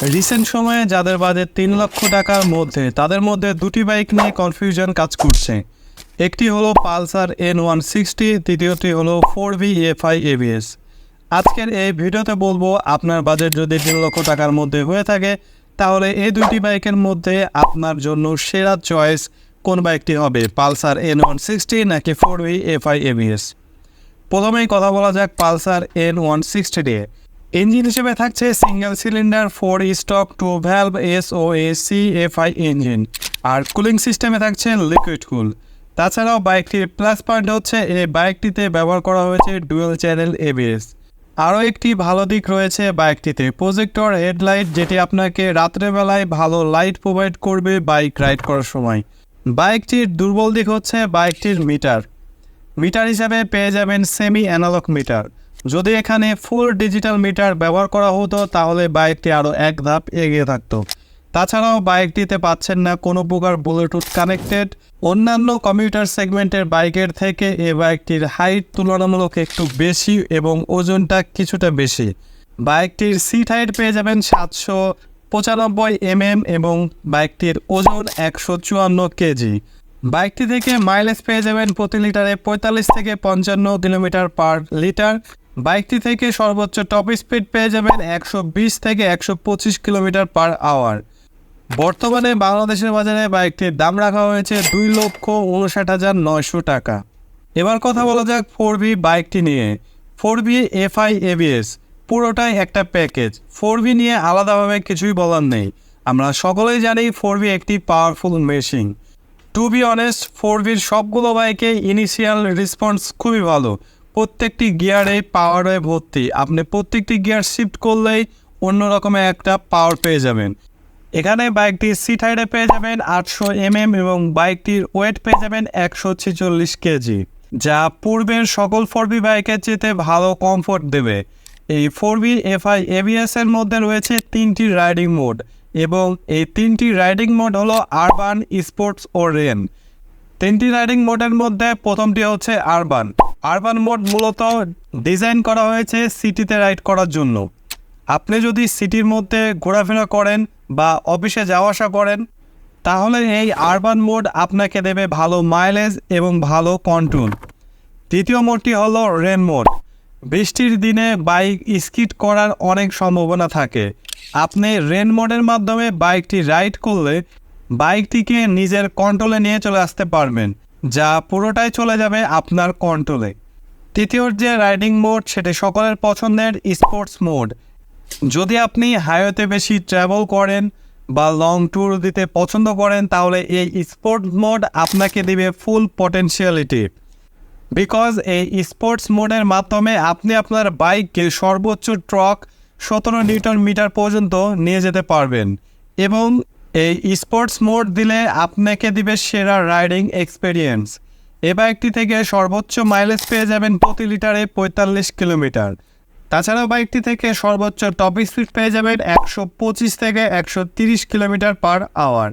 Recent সময়ে যাদের budget 3 লক্ষ টাকার মধ্যে তাদের মধ্যে দুটি বাইক নিয়ে কনফিউশন কাজ করছে। একটি হলো পালসার N160, দ্বিতীয়টি হলো 4VFI ABS। আজকের এই ভিডিওতে বলবো আপনার বাজেট যদি 3 লক্ষ টাকার মধ্যে হয়ে থাকে তাহলে এই দুটি বাইকের মধ্যে আপনার জন্য সেরা চয়েস কোন বাইকটি হবে, পালসার N160 নাকি 4VFI ABS। প্রথমেই কথা বলা যাক পালসার N160 দিয়ে। ইঞ্জিন হিসেবে থাকছে single cylinder 4 stroke 2 valve SOAC-FI engine, আর কুলিং সিস্টেমে থাকছে লিকুইড কুল। তাছাড়াও বাইকটির প্লাস পয়েন্ট হচ্ছে এই বাইকটিতে ব্যবহার করা হয়েছে ডুয়েল চ্যানেল ABS। আরও একটি ভালো দিক রয়েছে বাইকটিতে প্রজেক্টর হেডলাইট, যেটি আপনাকে রাত্রেবেলায় ভালো লাইট প্রোভাইড করবে বাইক রাইড করার সময়। বাইকটির দুর্বল দিক হচ্ছে বাইকটির মিটার হিসাবে পেয়ে যাবেন সেমি অ্যানালগ মিটার। যদি এখানে ফুল ডিজিটাল মিটার ব্যবহার করা হতো তাহলে বাইকটি আরও এক ধাপ এগিয়ে থাকতো। তাছাড়াও বাইকটিতে পাচ্ছেন না কোনো প্রকার ব্লুটুথ কানেক্টেড। অন্যান্য কমিউটার সেগমেন্টের বাইকের থেকে এই বাইকটির হাইট তুলনামূলক একটু বেশি এবং ওজনটা কিছুটা বেশি। বাইকটির সিট হাইট পেয়ে যাবেন 795 mm এবং বাইকটির ওজন 154 কেজি। বাইকটি থেকে মাইলেজ পেয়ে যাবেন প্রতি লিটারে 45 থেকে 55 কিলোমিটার পার লিটার। বাইকটি থেকে সর্বোচ্চ টপ স্পিড পেয়ে যাবেন 120 থেকে 125 কিলোমিটার পার আওয়ার। বর্তমানে বাংলাদেশের বাজারে বাইকটির দাম রাখা হয়েছে 2,59,900 টাকা। এবার কথা বলা যাক 4V বাইকটি নিয়ে। 4VFI ABS পুরোটাই একটা প্যাকেজ। 4V নিয়ে আলাদাভাবে কিছুই বলার নেই। আমরা সকলেই জানি 4V একটি powerful machine. To be honest, 4Vর সবগুলো বাইকে ইনিশিয়াল রেসপন্স খুবই ভালো। প্রত্যেকটি গিয়ারে পাওয়ারে ভর্তি। আপনি প্রত্যেকটি গিয়ার শিফট করলেই অন্য রকমের একটা পাওয়ার পেয়ে যাবেন। এখানে বাইকটির সিট হাইটে পেয়ে যাবেন 800 mm এবং বাইকটির ওয়েট পেয়ে যাবেন 146 কেজি, যা পূর্বের সকল 4V বাইকের চেয়ে ভালো কমফোর্ট দেবে। এই 4VFI ABS এর মধ্যে রয়েছে 3টি রাইডিং মোড এবং এই 3টি রাইডিং মোড হলো আরবান, স্পোর্টস ও রেন। 3টি রাইডিং মোডের মধ্যে প্রথমটি হচ্ছে আরবান মোড। মূলত ডিজাইন করা হয়েছে সিটিতে রাইড করার জন্য। আপনি যদি সিটির মধ্যে ঘোরাফেরা করেন বা অফিসে যাওয়া আসা করেন তাহলে এই আরবান মোড আপনাকে দেবে ভালো মাইলেজ এবং ভালো কন্ট্রোল। দ্বিতীয় মোডটি হলো রেন মোড। বৃষ্টির দিনে বাইক স্কিড করার অনেক সম্ভাবনা থাকে। আপনি রেন মোডের মাধ্যমে বাইকটি রাইড করলে বাইকটিকে নিজের কন্ট্রোলে নিয়ে চলে আসতে পারবেন, যা পুরোটাই চলে যাবে আপনার কন্ট্রোলে। তৃতীয় যে রাইডিং মোড সেটি সকলের পছন্দের স্পোর্টস মোড। যদি আপনি হাইওয়েতে বেশি ট্রাভেল করেন বা লং ট্যুর দিতে পছন্দ করেন তাহলে এই স্পোর্টস মোড আপনাকে দেবে ফুল পটেনশিয়ালিটি। বিকজ এই স্পোর্টস মোডের মাধ্যমে আপনি আপনার বাইককে সর্বোচ্চ টর্ক 17 নিউটন মিটার পর্যন্ত নিয়ে যেতে পারবেন এবং এই স্পোর্টস মোড দিলে আপনাকে দিবে সেরা রাইডিং এক্সপিরিয়েন্স। এই বাইকটি থেকে সর্বোচ্চ মাইলেজ পেয়ে যাবেন প্রতি লিটারে 45 কিলোমিটার। তাছাড়াও বাইকটি থেকে সর্বোচ্চ টপ স্পিড পেয়ে যাবেন 125 থেকে 130 কিলোমিটার পার আওয়ার।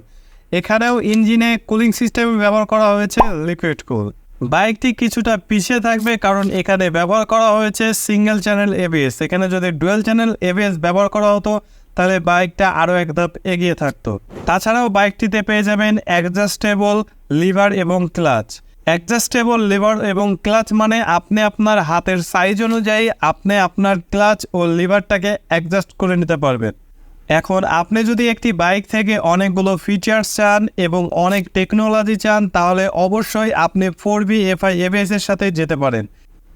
এখানেও ইঞ্জিনে কুলিং সিস্টেম ব্যবহার করা হয়েছে লিকুইড কুল। বাইকটি কিছুটা পিছিয়ে থাকবে কারণ এখানে ব্যবহার করা হয়েছে সিঙ্গেল চ্যানেল ABS। এখানে যদি ডুয়েল চ্যানেল ABS ব্যবহার করা হতো তাহলে বাইকটা আরও এক ধাপ এগিয়ে থাকতো। তাছাড়াও বাইকটিতে পেয়ে যাবেন অ্যাডজাস্টেবল লিভার এবং ক্লাচ। অ্যাডজাস্টেবল লিভার এবং ক্লাচ মানে আপনি আপনার হাতের সাইজ অনুযায়ী আপনি আপনার ক্লাচ ও লিভারটাকে অ্যাডজাস্ট করে নিতে পারবেন। এখন আপনি যদি একটি বাইক থেকে অনেকগুলো ফিচার্স চান এবং অনেক টেকনোলজি চান তাহলে অবশ্যই আপনি 4VFI ABS এর সাথে যেতে পারেন।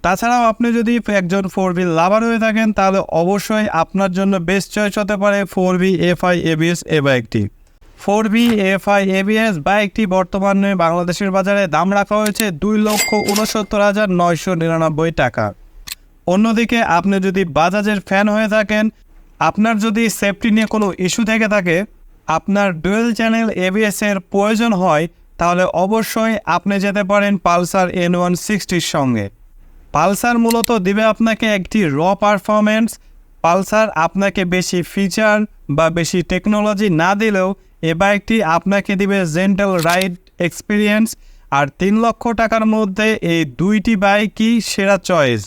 তাছাড়াও আপনি যদি একজন 4V লাভার হয়ে থাকেন তাহলে অবশ্যই আপনার জন্য বেস্ট চয়েস হতে পারে 4VFI ABS এই বাইকটি। 4VFI ABS বাইকটি বর্তমানে বাংলাদেশের বাজারে দাম রাখা হয়েছে 2,69,999 টাকা। অন্যদিকে আপনি যদি বাজাজের ফ্যান হয়ে থাকেন, আপনার যদি সেফটি নিয়ে কোনো ইস্যু থেকে থাকে, আপনার ডুয়েল চ্যানেল ABS এর প্রয়োজন হয় তাহলে অবশ্যই আপনি যেতে পারেন পালসার N160-র সঙ্গে। পালসার মূলত দিবে আপনাকে একটি র পারফরমেন্স। পালসার আপনাকে বেশি ফিচার বা বেশি টেকনোলজি না দিলেও এ বাইকটি আপনাকে দিবে জেন্টাল রাইড এক্সপিরিয়েন্স। আর 3 লক্ষ টাকার মধ্যে এই দুইটি বাইকই সেরা চয়েস।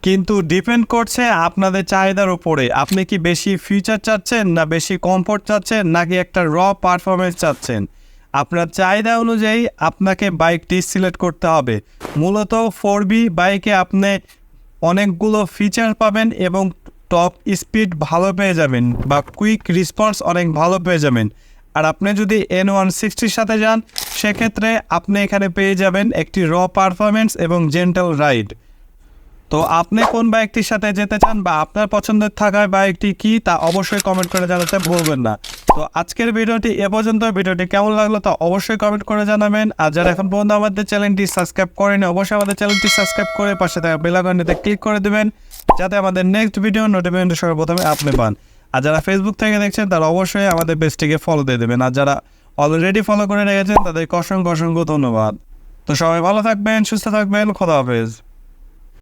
কিন্তু ডিপেন্ড করছে আপনাদের চাহিদার উপরে। আপনি কি বেশি ফিচার চাচ্ছেন, না বেশি কমফোর্ট চাচ্ছেন, নাকি একটা র পারফরমেন্স চাচ্ছেন? আপনার চাহিদা অনুযায়ী আপনাকে বাইকটি সিলেক্ট করতে হবে। মূলত 4B বাইকে আপনি অনেকগুলো ফিচার পাবেন এবং টপ স্পিড ভালো পেয়ে যাবেন বা কুইক রেসপন্স অনেক ভালো পেয়ে যাবেন। আর আপনি যদি N160-র সাথে যান, সেক্ষেত্রে আপনি এখানে পেয়ে যাবেন একটি র পারফরমেন্স এবং জেন্টাল রাইড। তো আপনি কোন বাইকটির সাথে যেতে চান বা আপনার পছন্দের থাকা বাইকটি কি, তা অবশ্যই কমেন্ট করে জানাতে ভুলবেন না। তো আজকের ভিডিওটি এ পর্যন্ত। ভিডিওটি কেমন লাগলো তা অবশ্যই কমেন্ট করে জানাবেন। আর যারা এখন পর্যন্ত আমাদের চ্যানেলটি সাবস্ক্রাইব করেনি, অবশ্যই আমাদের চ্যানেলটি সাবস্ক্রাইব করে পাশে থাকা বেল আইকনটিতে ক্লিক করে দেবেন, যাতে আমাদের নেক্সট ভিডিও নোটিফিকেশন সর্বপ্রথমে আপনি পান। আর যারা ফেসবুক থেকে দেখছেন তারা অবশ্যই আমাদের পেজটিকে ফলো দিয়ে দেবেন। আর যারা অলরেডি ফলো করে রেখেছেন তাদেরকে অসংখ্য অসংখ্য ধন্যবাদ। তো সবাই ভালো থাকবেন, সুস্থ থাকবেন, খোদা হাফেজ।